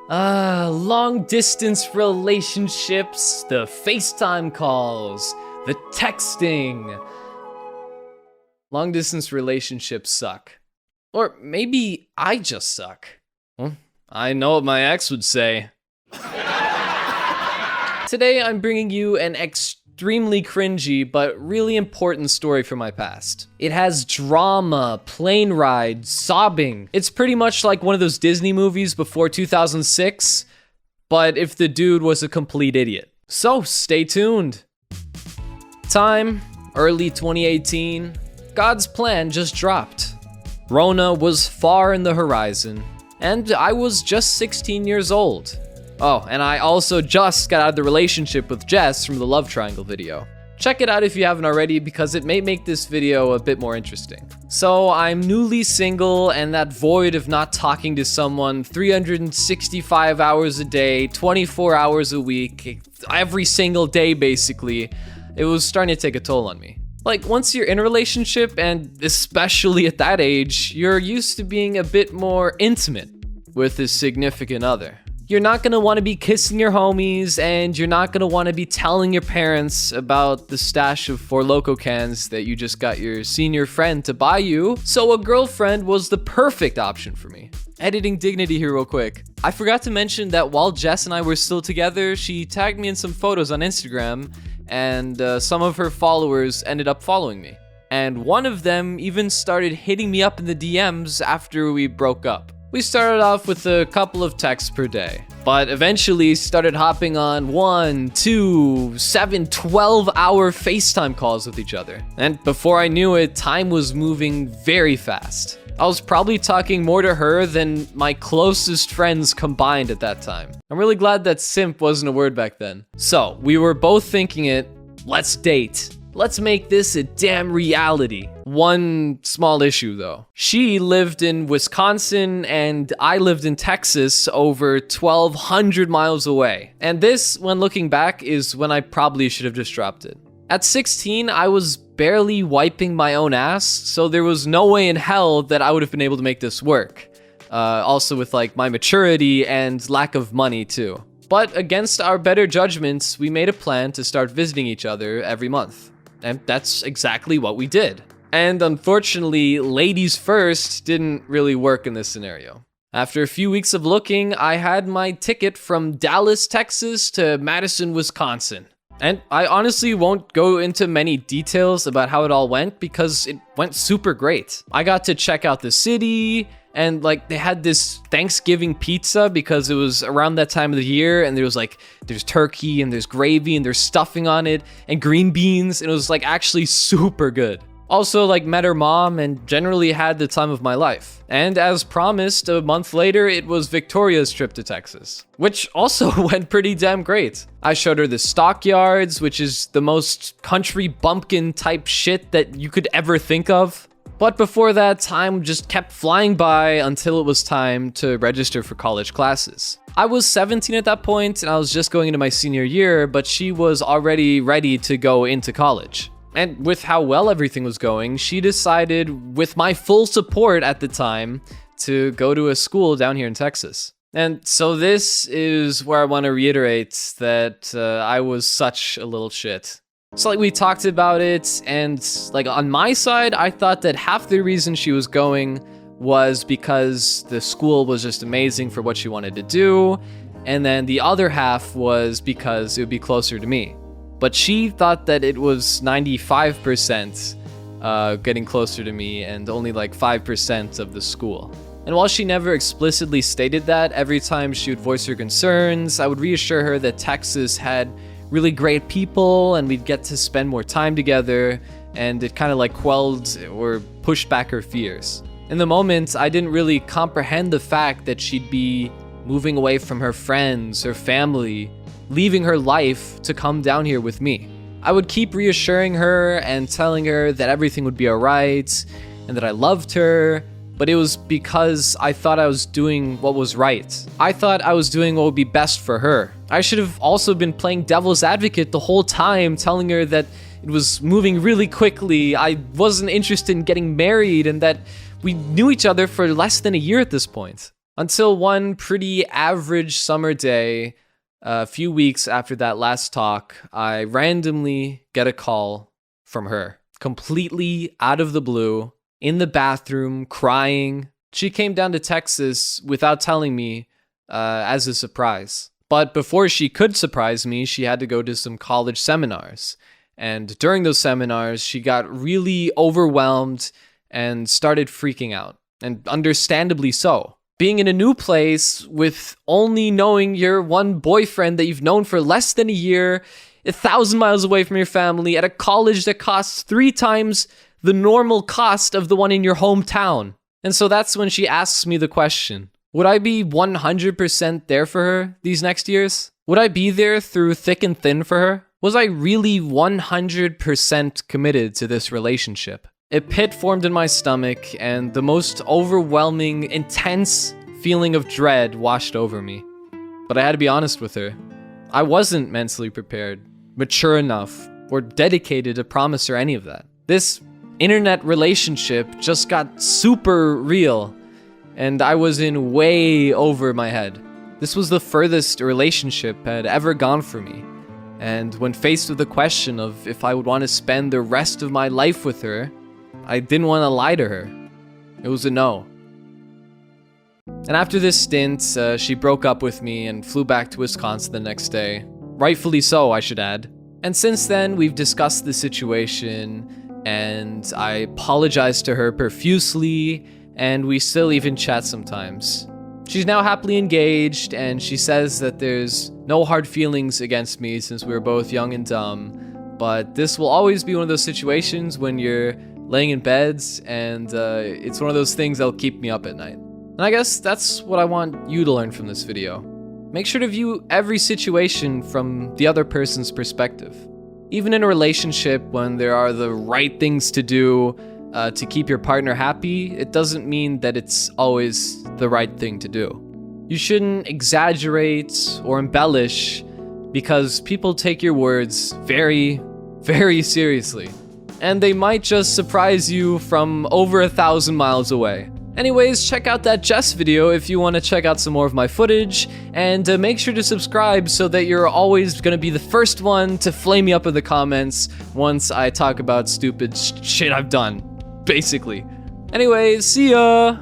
Long distance relationships, the FaceTime calls, the texting. Long distance relationships suck. Or maybe I just suck. Well, I know what my ex would say. Today I'm bringing you an extremely cringy but really important story from my past. It has drama, plane rides, sobbing. It's pretty much like one of those Disney movies before 2006, but if the dude was a complete idiot. So stay tuned. Time, early 2018. God's plan just dropped. Rona was far in the horizon, and I was just 16 years old. Oh, and I also just got out of the relationship with Jess from the Love Triangle video. Check it out if you haven't already, because it may make this video a bit more interesting. So I'm newly single, and that void of not talking to someone 365 hours a day, 24 hours a week, every single day basically, it was starting to take a toll on me. Like, once you're in a relationship, and especially at that age, you're used to being a bit more intimate with a significant other. You're not gonna wanna be kissing your homies, and you're not gonna wanna be telling your parents about the stash of Four Loko cans that you just got your senior friend to buy you, so a girlfriend was the perfect option for me. Editing dignity here real quick. I forgot to mention that while Jess and I were still together, she tagged me in some photos on Instagram, and some of her followers ended up following me. And one of them even started hitting me up in the DMs after we broke up. We started off with a couple of texts per day, but eventually started hopping on 1, 2, 7, 12-hour FaceTime calls with each other. And before I knew it, time was moving very fast. I was probably talking more to her than my closest friends combined at that time. I'm really glad that simp wasn't a word back then. So, we were both thinking it, let's date. Let's make this a damn reality. One small issue though. She lived in Wisconsin and I lived in Texas, over 1,200 miles away. And this, when looking back, is when I probably should have just dropped it. At 16, I was barely wiping my own ass, so there was no way in hell that I would have been able to make this work. Also with like my maturity and lack of money too. But against our better judgments, we made a plan to start visiting each other every month. And that's exactly what we did. And unfortunately, ladies first didn't really work in this scenario. After a few weeks of looking, I had my ticket from Dallas, Texas to Madison, Wisconsin. And I honestly won't go into many details about how it all went because it went super great. I got to check out the city, and like they had this Thanksgiving pizza because it was around that time of the year, and there's turkey and there's gravy and there's stuffing on it and green beans, and it was like actually super good. Also like met her mom and generally had the time of my life. And as promised, a month later, it was Victoria's trip to Texas, which also went pretty damn great. I showed her the stockyards, which is the most country bumpkin type shit that you could ever think of. But before that, time just kept flying by until it was time to register for college classes. I was 17 at that point and I was just going into my senior year, but she was already ready to go into college. And with how well everything was going, she decided, with my full support at the time, to go to a school down here in Texas. And so this is where I want to reiterate that I was such a little shit. So like we talked about it, and like on my side, I thought that half the reason she was going was because the school was just amazing for what she wanted to do, and then the other half was because it would be closer to me. But she thought that it was 95% getting closer to me and only like 5% of the school. And while she never explicitly stated that, every time she would voice her concerns, I would reassure her that Texas had really great people and we'd get to spend more time together, and it kind of like quelled or pushed back her fears. In the moment, I didn't really comprehend the fact that she'd be moving away from her friends, her family, leaving her life to come down here with me. I would keep reassuring her and telling her that everything would be alright and that I loved her, but it was because I thought I was doing what was right. I thought I was doing what would be best for her. I should have also been playing devil's advocate the whole time, telling her that it was moving really quickly, I wasn't interested in getting married, and that we knew each other for less than a year at this point. Until one pretty average summer day, a few weeks after that last talk, I randomly get a call from her, completely out of the blue, in the bathroom, crying. She came down to Texas without telling me as a surprise. But before she could surprise me, she had to go to some college seminars. And during those seminars, she got really overwhelmed and started freaking out. And understandably so. Being in a new place with only knowing your one boyfriend that you've known for less than a year, 1,000 miles away from your family, at a college that costs 3 times the normal cost of the one in your hometown. And so that's when she asks me the question, would I be 100% there for her these next years? Would I be there through thick and thin for her? Was I really 100% committed to this relationship? A pit formed in my stomach, and the most overwhelming, intense feeling of dread washed over me. But I had to be honest with her. I wasn't mentally prepared, mature enough, or dedicated to promise her any of that. This internet relationship just got super real, and I was in way over my head. This was the furthest a relationship had ever gone for me. And when faced with the question of if I would want to spend the rest of my life with her, I didn't want to lie to her. It was a no. And after this stint, she broke up with me and flew back to Wisconsin the next day. Rightfully so, I should add. And since then, we've discussed the situation, and I apologized to her profusely, and we still even chat sometimes. She's now happily engaged, and she says that there's no hard feelings against me since we were both young and dumb, but this will always be one of those situations when you're laying in beds, and it's one of those things that'll keep me up at night. And I guess that's what I want you to learn from this video. Make sure to view every situation from the other person's perspective. Even in a relationship, when there are the right things to do to keep your partner happy, it doesn't mean that it's always the right thing to do. You shouldn't exaggerate or embellish because people take your words very, very seriously. And they might just surprise you from over 1,000 miles away. Anyways, check out that Jess video if you want to check out some more of my footage, and make sure to subscribe so that you're always going to be the first one to flame me up in the comments once I talk about stupid shit I've done, basically. Anyways, see ya!